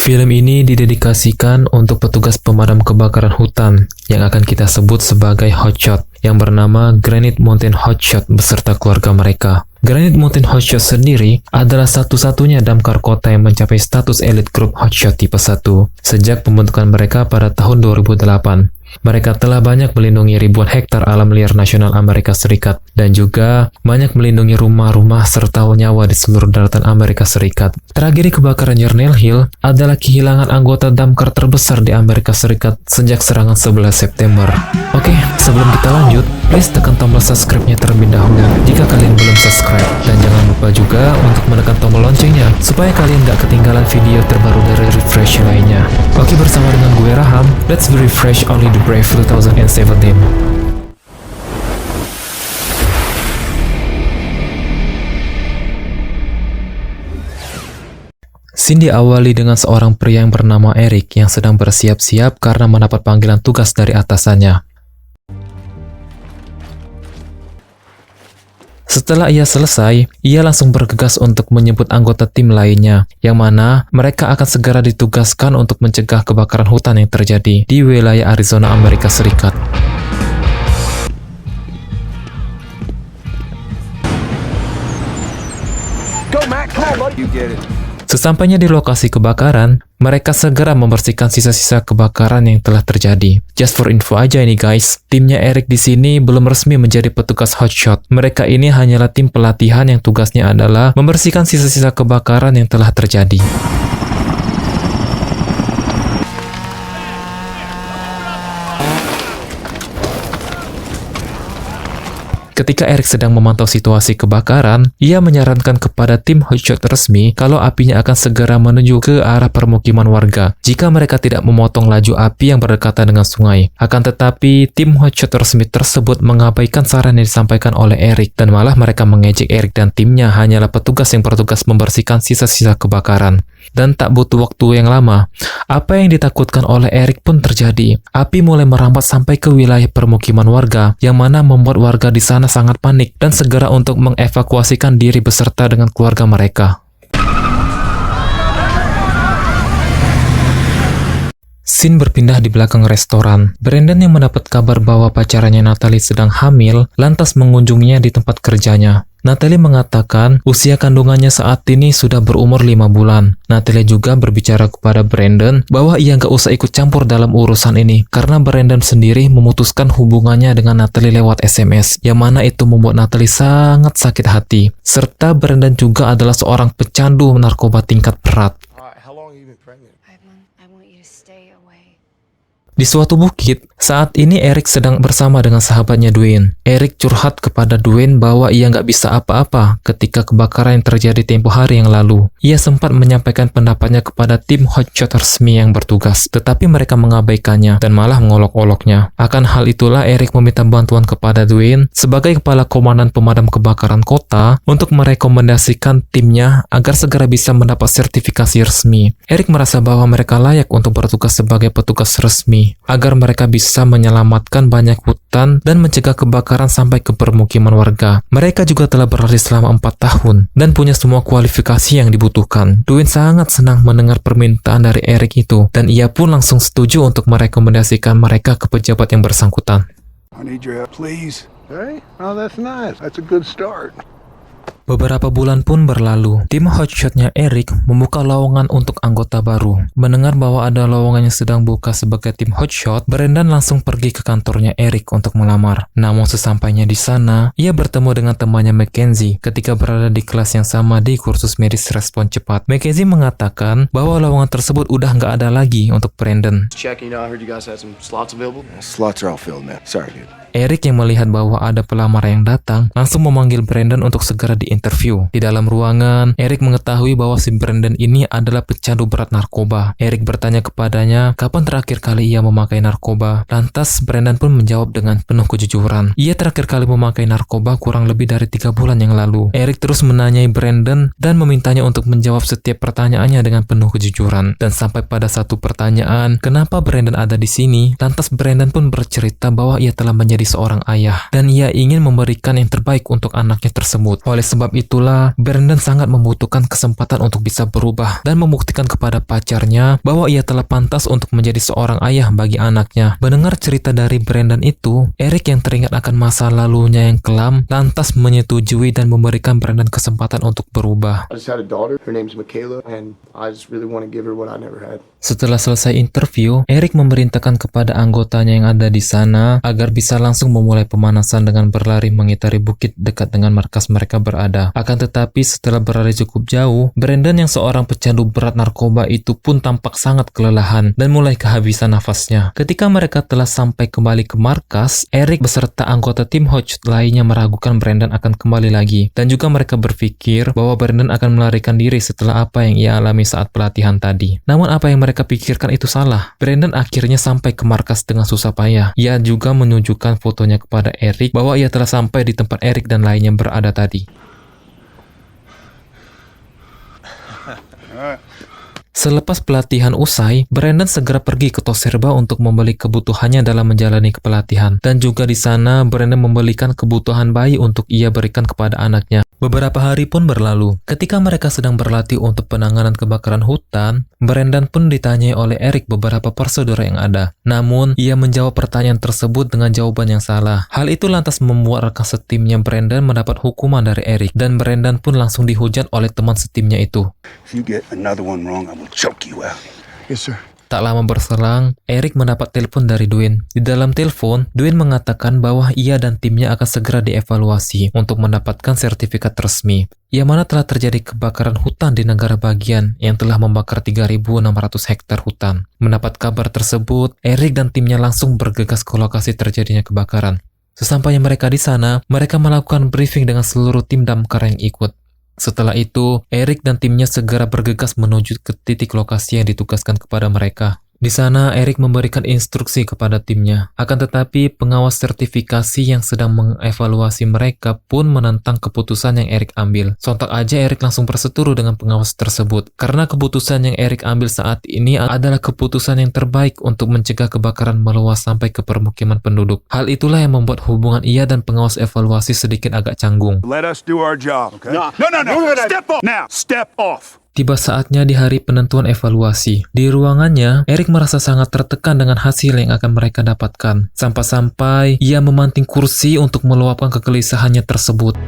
Film ini didedikasikan untuk petugas pemadam kebakaran hutan yang akan kita sebut sebagai hotshot yang bernama Granite Mountain Hotshot beserta keluarga mereka. Granite Mountain Hotshot sendiri adalah satu-satunya damkar kota yang mencapai status elite group hotshot tipe 1 sejak pembentukan mereka pada tahun 2008. Mereka telah banyak melindungi ribuan hektar alam liar nasional Amerika Serikat dan juga banyak melindungi rumah-rumah serta nyawa di seluruh daratan Amerika Serikat. Tragedi kebakaran Yarnell Hill adalah kehilangan anggota damkar terbesar di Amerika Serikat sejak serangan 11 September. Oke, sebelum kita lanjut, please tekan tombol subscribe-nya terlebih dahulu jika kalian belum subscribe. Dan jangan lupa juga untuk menekan tombol loncengnya supaya kalian gak ketinggalan video terbaru dari Refresh lainnya. Oke, bersama dengan gue Raham, let's be refresh only the brave 2017. Scene diawali dengan seorang pria yang bernama Eric yang sedang bersiap-siap karena mendapat panggilan tugas dari atasannya. Setelah ia selesai, ia langsung bergegas untuk menjemput anggota tim lainnya, yang mana mereka akan segera ditugaskan untuk mencegah kebakaran hutan yang terjadi di wilayah Arizona, Amerika Serikat. Go, Matt. Come on, buddy. You get it. Sesampainya di lokasi kebakaran, mereka segera membersihkan sisa-sisa kebakaran yang telah terjadi. Just for info aja ini guys, timnya Eric di sini belum resmi menjadi petugas hotshot. Mereka ini hanyalah tim pelatihan yang tugasnya adalah membersihkan sisa-sisa kebakaran yang telah terjadi. Ketika Eric sedang memantau situasi kebakaran, ia menyarankan kepada tim hotshot resmi kalau apinya akan segera menuju ke arah permukiman warga jika mereka tidak memotong laju api yang berdekatan dengan sungai. Akan tetapi, tim hotshot resmi tersebut mengabaikan saran yang disampaikan oleh Eric dan malah mereka mengejek Eric dan timnya hanyalah petugas yang bertugas membersihkan sisa-sisa kebakaran. Dan tak butuh waktu yang lama, apa yang ditakutkan oleh Eric pun terjadi. Api mulai merambat sampai ke wilayah permukiman warga, yang mana membuat warga di sana sangat panik dan segera untuk mengevakuasikan diri beserta dengan keluarga mereka. Scene berpindah di belakang restoran. Brandon yang mendapat kabar bahwa pacarannya Natalie sedang hamil, lantas mengunjunginya di tempat kerjanya. Natalie mengatakan usia kandungannya saat ini sudah berumur 5 bulan. Natalie juga berbicara kepada Brandon bahwa ia nggak usah ikut campur dalam urusan ini karena Brandon sendiri memutuskan hubungannya dengan Natalie lewat SMS, yang mana itu membuat Natalie sangat sakit hati. Serta Brandon juga adalah seorang pecandu narkoba tingkat berat. Di suatu bukit, saat ini Eric sedang bersama dengan sahabatnya Dwayne. Eric curhat kepada Dwayne bahwa ia nggak bisa apa-apa ketika kebakaran yang terjadi tempo hari yang lalu. Ia sempat menyampaikan pendapatnya kepada tim hotshot resmi yang bertugas, tetapi mereka mengabaikannya dan malah mengolok-oloknya. Akan hal itulah Eric meminta bantuan kepada Dwayne sebagai kepala komandan pemadam kebakaran kota untuk merekomendasikan timnya agar segera bisa mendapat sertifikasi resmi. Eric merasa bahwa mereka layak untuk bertugas sebagai petugas resmi, agar mereka bisa menyelamatkan banyak hutan dan mencegah kebakaran sampai ke permukiman warga. Mereka juga telah berlatih selama 4 tahun dan punya semua kualifikasi yang dibutuhkan. Dwayne sangat senang mendengar permintaan dari Eric itu dan ia pun langsung setuju untuk merekomendasikan mereka ke pejabat yang bersangkutan. I need your help, please. Hey, oh, that's nice. That's a good start. Beberapa bulan pun berlalu. Tim hotshotnya Eric membuka lowongan untuk anggota baru. Mendengar bahwa ada lowongan yang sedang buka sebagai tim hotshot, Brandon langsung pergi ke kantornya Eric untuk melamar. Namun sesampainya di sana, ia bertemu dengan temannya Mackenzie ketika berada di kelas yang sama di kursus medis respon cepat. Mackenzie mengatakan bahwa lowongan tersebut udah nggak ada lagi untuk Brandon. Checking, I heard you guys had some slots available. Slots are all filled, man. Sorry, dude. Eric yang melihat bahwa ada pelamar yang datang, langsung memanggil Brandon untuk segera diinterview. Di dalam ruangan, Eric mengetahui bahwa si Brandon ini adalah pecandu berat narkoba. Eric bertanya kepadanya kapan terakhir kali ia memakai narkoba. Lantas Brandon pun menjawab dengan penuh kejujuran. Ia terakhir kali memakai narkoba kurang lebih dari 3 bulan yang lalu. Eric terus menanyai Brandon dan memintanya untuk menjawab setiap pertanyaannya dengan penuh kejujuran. Dan sampai pada satu pertanyaan, kenapa Brandon ada di sini? Lantas Brandon pun bercerita bahwa ia telah menjadi menjadi seorang ayah, dan ia ingin memberikan yang terbaik untuk anaknya tersebut. Oleh sebab itulah, Brandon sangat membutuhkan kesempatan untuk bisa berubah dan membuktikan kepada pacarnya bahwa ia telah pantas untuk menjadi seorang ayah bagi anaknya. Mendengar cerita dari Brandon itu, Eric yang teringat akan masa lalunya yang kelam lantas menyetujui dan memberikan Brandon kesempatan untuk berubah. I just had a daughter. Her name's Michaela, and I just really want to give her what I never had. Setelah selesai interview, Eric memerintahkan kepada anggotanya yang ada di sana agar bisa langsung memulai pemanasan dengan berlari mengitari bukit dekat dengan markas mereka berada. Akan tetapi setelah berlari cukup jauh, Brandon yang seorang pecandu berat narkoba itu pun tampak sangat kelelahan dan mulai kehabisan nafasnya. Ketika mereka telah sampai kembali ke markas, Eric beserta anggota tim Hodge lainnya meragukan Brandon akan kembali lagi, dan juga mereka berpikir bahwa Brandon akan melarikan diri setelah apa yang ia alami saat pelatihan tadi. Namun apa yang mereka pikirkan itu salah. Brandon akhirnya sampai ke markas dengan susah payah. Ia juga menunjukkan fotonya kepada Eric bahwa ia telah sampai di tempat Eric dan lainnya berada tadi. Selepas pelatihan usai, Brandon segera pergi ke Toserba untuk membeli kebutuhannya dalam menjalani pelatihan. Dan juga di sana, Brandon membelikan kebutuhan bayi untuk ia berikan kepada anaknya. Beberapa hari pun berlalu. Ketika mereka sedang berlatih untuk penanganan kebakaran hutan, Brandon pun ditanyai oleh Eric beberapa prosedur yang ada. Namun, ia menjawab pertanyaan tersebut dengan jawaban yang salah. Hal itu lantas membuat rekan setimnya Brandon mendapat hukuman dari Eric, dan Brandon pun langsung dihujat oleh teman setimnya itu. If you get another one wrong, I will choke you out. Yes, sir. Tak lama berselang, Eric mendapat telepon dari Dwayne. Di dalam telepon, Dwayne mengatakan bahwa ia dan timnya akan segera dievaluasi untuk mendapatkan sertifikat resmi. Yang mana telah terjadi kebakaran hutan di negara bagian yang telah membakar 3.600 hektar hutan. Mendapat kabar tersebut, Eric dan timnya langsung bergegas ke lokasi terjadinya kebakaran. Sesampainya mereka di sana, mereka melakukan briefing dengan seluruh tim damkar yang ikut. Setelah itu, Eric dan timnya segera bergegas menuju ke titik lokasi yang ditugaskan kepada mereka. Di sana, Eric memberikan instruksi kepada timnya. Akan tetapi, pengawas sertifikasi yang sedang mengevaluasi mereka pun menentang keputusan yang Eric ambil. Sontak aja Eric langsung berseteru dengan pengawas tersebut. Karena keputusan yang Eric ambil saat ini adalah keputusan yang terbaik untuk mencegah kebakaran meluas sampai ke permukiman penduduk. Hal itulah yang membuat hubungan ia dan pengawas evaluasi sedikit agak canggung. Let us do our job, okay? No. Step off. Now, step off. Tiba saatnya di hari penentuan evaluasi. Di ruangannya, Eric merasa sangat tertekan dengan hasil yang akan mereka dapatkan. Sampai-sampai ia memanting kursi untuk meluapkan kegelisahannya tersebut.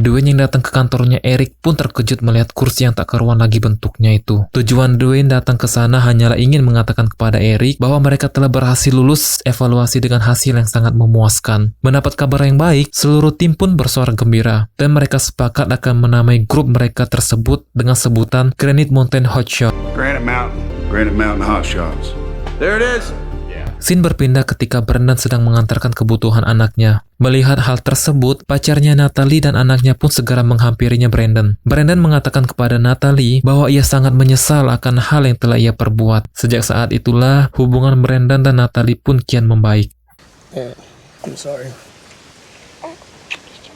Dwayne yang datang ke kantornya Eric pun terkejut melihat kursi yang tak karuan lagi bentuknya itu. Tujuan Dwayne datang ke sana hanyalah ingin mengatakan kepada Eric bahwa mereka telah berhasil lulus evaluasi dengan hasil yang sangat memuaskan. Mendapat kabar yang baik, seluruh tim pun bersuara gembira, dan mereka sepakat akan menamai grup mereka tersebut dengan sebutan Granite Mountain Hotshot. Granite Mountain Hot Shots. There it is. Scene berpindah ketika Brandon sedang mengantarkan kebutuhan anaknya. Melihat hal tersebut, pacarnya Natalie dan anaknya pun segera menghampirinya Brandon. Brandon mengatakan kepada Natalie bahwa ia sangat menyesal akan hal yang telah ia perbuat. Sejak saat itulah, hubungan Brandon dan Natalie pun kian membaik. I'm sorry.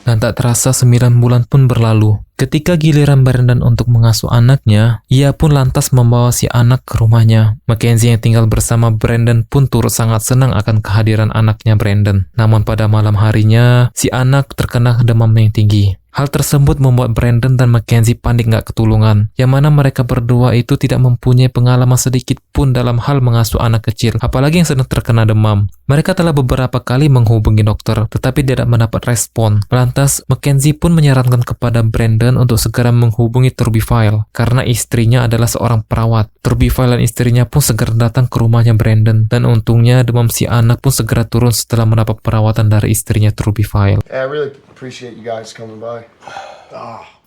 Dan tak terasa 9 bulan pun berlalu. Ketika giliran Brandon untuk mengasuh anaknya, ia pun lantas membawa si anak ke rumahnya. Mackenzie yang tinggal bersama Brandon pun turut sangat senang akan kehadiran anaknya Brandon. Namun pada malam harinya, si anak terkena demam yang tinggi. Hal tersebut membuat Brandon dan Mackenzie panik gak ketulungan, yang mana mereka berdua itu tidak mempunyai pengalaman sedikit pun dalam hal mengasuh anak kecil, apalagi yang sedang terkena demam. Mereka telah beberapa kali menghubungi dokter, tetapi tidak mendapat respon. Lantas, Mackenzie pun menyarankan kepada Brandon untuk segera menghubungi Turbifile, karena istrinya adalah seorang perawat. Turbifile dan istrinya pun segera datang ke rumahnya Brandon, dan untungnya demam si anak pun segera turun setelah mendapat perawatan dari istrinya Turbifile. Yeah, I really appreciate you guys coming by.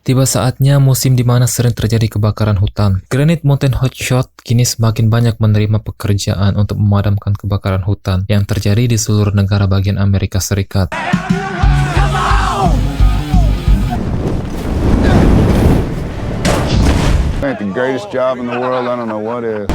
Tiba saatnya musim di mana sering terjadi kebakaran hutan. Granite Mountain Hotshot kini semakin banyak menerima pekerjaan untuk memadamkan kebakaran hutan yang terjadi di seluruh negara bagian Amerika Serikat. Ain't the greatest job in the world. I don't know what is.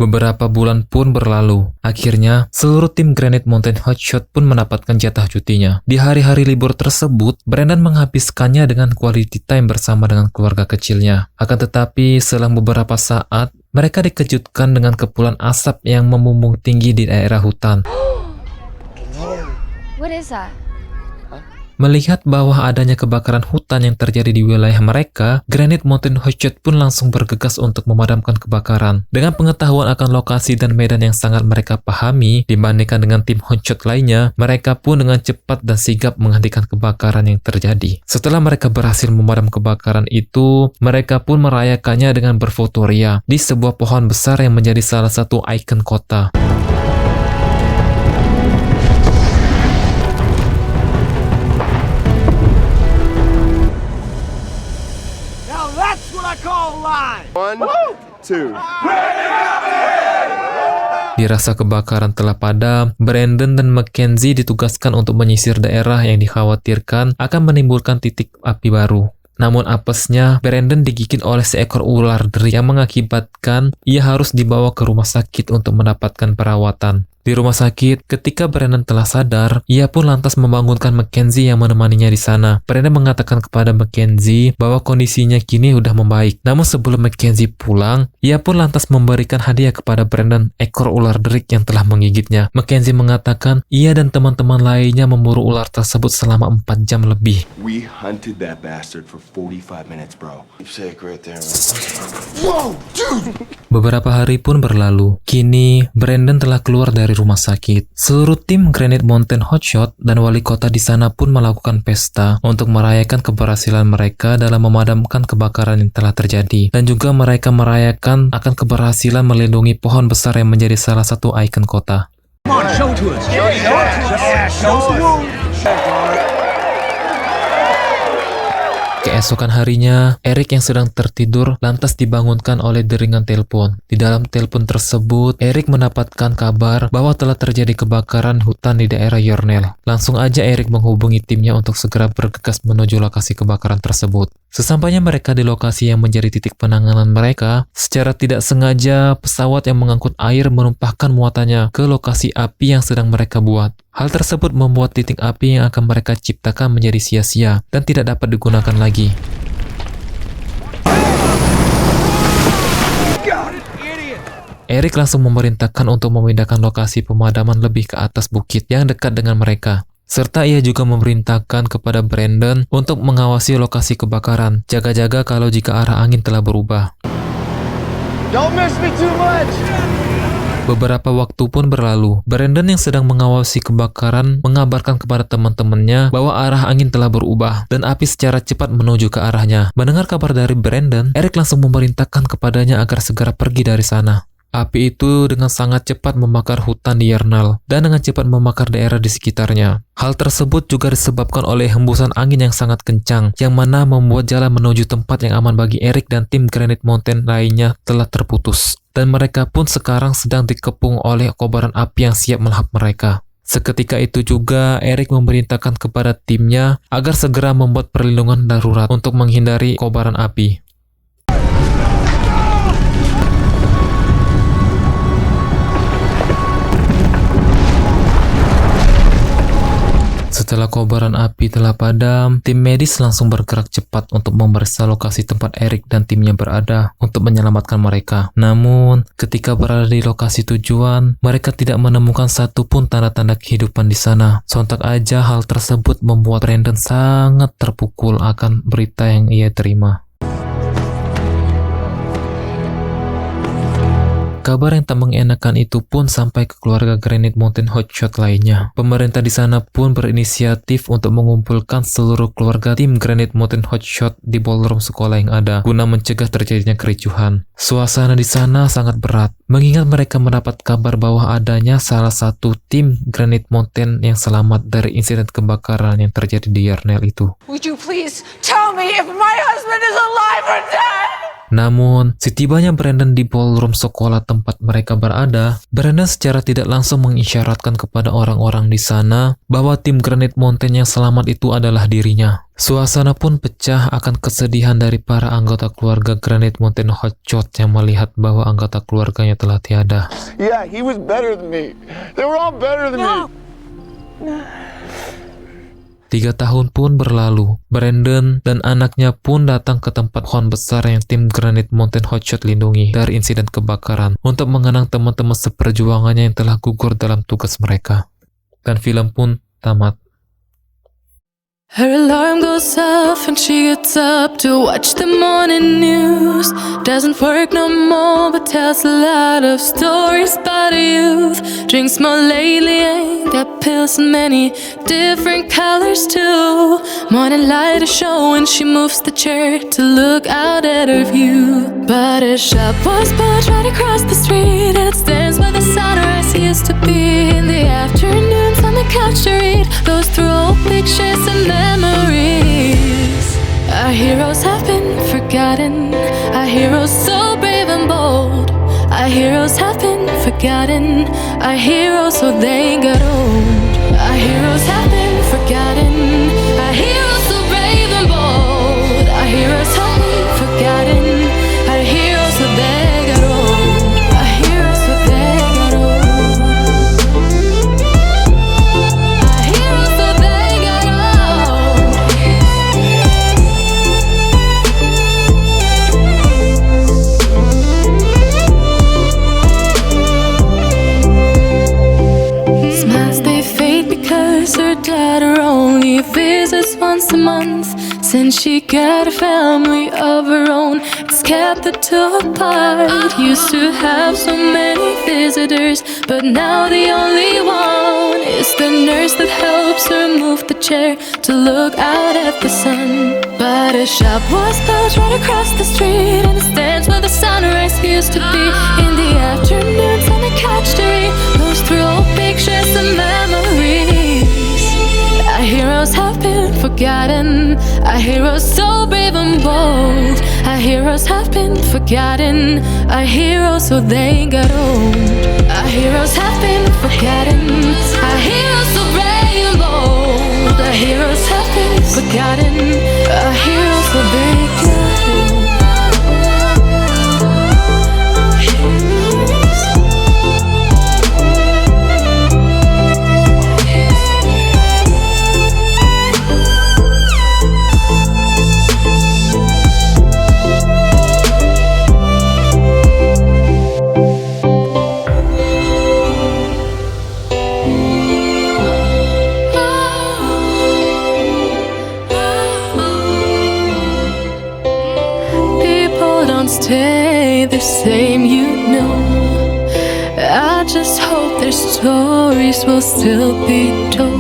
Beberapa bulan pun berlalu. Akhirnya, seluruh tim Granite Mountain Hotshot pun mendapatkan jatah cutinya. Di hari-hari libur tersebut, Brandon menghabiskannya dengan quality time bersama dengan keluarga kecilnya. Akan tetapi, selang beberapa saat, mereka dikejutkan dengan kepulan asap yang memumbung tinggi di daerah hutan. What is that? Melihat bahwa adanya kebakaran hutan yang terjadi di wilayah mereka, Granite Mountain Hotshot pun langsung bergegas untuk memadamkan kebakaran. Dengan pengetahuan akan lokasi dan medan yang sangat mereka pahami dibandingkan dengan tim Hotshot lainnya, mereka pun dengan cepat dan sigap menghentikan kebakaran yang terjadi. Setelah mereka berhasil memadam kebakaran itu, mereka pun merayakannya dengan berfotoria di sebuah pohon besar yang menjadi salah satu ikon kota. Dirasa kebakaran telah padam, Brandon dan Mackenzie ditugaskan untuk menyisir daerah yang dikhawatirkan akan menimbulkan titik api baru. Namun apesnya, Brandon digigit oleh seekor ular deri yang mengakibatkan ia harus dibawa ke rumah sakit untuk mendapatkan perawatan. Di rumah sakit, ketika Brandon telah sadar, ia pun lantas membangunkan Mackenzie yang menemaninya di sana. Brandon mengatakan kepada Mackenzie bahwa kondisinya kini udah membaik. Namun sebelum Mackenzie pulang, ia pun lantas memberikan hadiah kepada Brandon ekor ular derik yang telah menggigitnya. Mackenzie mengatakan ia dan teman-teman lainnya memburu ular tersebut selama 4 jam lebih. We hunted that bastard for 45 minutes, bro. Keep safe right there, man. Whoa, dude! Beberapa hari pun berlalu. Kini, Brandon telah keluar dari rumah sakit. Seluruh tim Granite Mountain Hotshot dan wali kota di sana pun melakukan pesta untuk merayakan keberhasilan mereka dalam memadamkan kebakaran yang telah terjadi. Dan juga mereka merayakan akan keberhasilan melindungi pohon besar yang menjadi salah satu ikon kota. Keesokan harinya, Eric yang sedang tertidur lantas dibangunkan oleh deringan telepon. Di dalam telepon tersebut, Eric mendapatkan kabar bahwa telah terjadi kebakaran hutan di daerah Yarnell. Langsung aja Eric menghubungi timnya untuk segera bergegas menuju lokasi kebakaran tersebut. Sesampainya mereka di lokasi yang menjadi titik penanganan mereka, secara tidak sengaja pesawat yang mengangkut air menumpahkan muatannya ke lokasi api yang sedang mereka buat. Hal tersebut membuat titik api yang akan mereka ciptakan menjadi sia-sia dan tidak dapat digunakan lagi. Eric langsung memerintahkan untuk memindahkan lokasi pemadaman lebih ke atas bukit yang dekat dengan mereka. Serta ia juga memerintahkan kepada Brandon untuk mengawasi lokasi kebakaran. Jaga-jaga kalau jika arah angin telah berubah. Don't miss me too much! Beberapa waktu pun berlalu. Brandon yang sedang mengawasi kebakaran mengabarkan kepada teman-temannya bahwa arah angin telah berubah dan api secara cepat menuju ke arahnya. Mendengar kabar dari Brandon, Eric langsung memerintahkan kepadanya agar segera pergi dari sana. Api itu dengan sangat cepat membakar hutan di Yarnell dan dengan cepat membakar daerah di sekitarnya. Hal tersebut juga disebabkan oleh hembusan angin yang sangat kencang, yang mana membuat jalan menuju tempat yang aman bagi Eric dan tim Granite Mountain lainnya telah terputus. Dan mereka pun sekarang sedang dikepung oleh kobaran api yang siap melahap mereka. Seketika itu juga, Eric memerintahkan kepada timnya agar segera membuat perlindungan darurat untuk menghindari kobaran api. Setelah kobaran api telah padam, tim medis langsung bergerak cepat untuk memeriksa lokasi tempat Eric dan timnya berada untuk menyelamatkan mereka. Namun, ketika berada di lokasi tujuan, mereka tidak menemukan satupun tanda-tanda kehidupan di sana. Sontak aja hal tersebut membuat Brandon sangat terpukul akan berita yang ia terima. Kabar yang tak mengenakan itu pun sampai ke keluarga Granite Mountain Hotshot lainnya. Pemerintah di sana pun berinisiatif untuk mengumpulkan seluruh keluarga tim Granite Mountain Hotshot di ballroom sekolah yang ada, guna mencegah terjadinya kericuhan. Suasana di sana sangat berat, mengingat mereka mendapat kabar bahwa adanya salah satu tim Granite Mountain yang selamat dari insiden kebakaran yang terjadi di Yarnell itu. Would you please tell me if my husband is alive or dead? Namun, setibanya Brandon di ballroom sekolah tempat mereka berada, Brandon secara tidak langsung mengisyaratkan kepada orang-orang di sana bahwa tim Granite Mountain yang selamat itu adalah dirinya. Suasana pun pecah akan kesedihan dari para anggota keluarga Granite Mountain Hotshot yang melihat bahwa anggota keluarganya telah tiada. Yeah, he was better than me. They were all better than me. 3 tahun pun berlalu. Brandon dan anaknya pun datang ke tempat pohon besar yang tim Granite Mountain Hotshot lindungi dari insiden kebakaran untuk mengenang teman-teman seperjuangannya yang telah gugur dalam tugas mereka. Dan film pun tamat. Her alarm goes off and she gets up to watch the morning news. Doesn't work no more but tells a lot of stories about her youth. Drinks more lately, ain't got pills in many different colors too. Morning light is showing, she moves the chair to look out at her view. But her shop was built right across the street, and it stands where the sunrise used to be. In the afternoons on the couch to read, goes through old pictures and memories. Our heroes have been forgotten, our heroes so brave and bold. Our heroes have been forgotten, our heroes so they got old. Our heroes have been forgotten, our heroes so brave and bold. Our heroes have been forgotten, our heroes so they got old. Our heroes so they got old. Our heroes so they got old. Smiles they fade because her daughter only visits once a month. Since she got a family of her own, it's kept the two apart. Used to have so many visitors, but now the only one is the nurse that helps her move the chair to look out at the sun. But her shop was built right across the street, and it stands where the sunrise used to be. In the afternoons on the couch to read, goes through old pictures and memories. Our heroes have been forgotten, our heroes so brave and bold. Our heroes have been forgotten, our heroes so they got old. Our heroes have been forgotten, our heroes so brave and bold. Our heroes have been forgotten, our heroes so they got old. Stay the same, you know. I just hope their stories will still be told.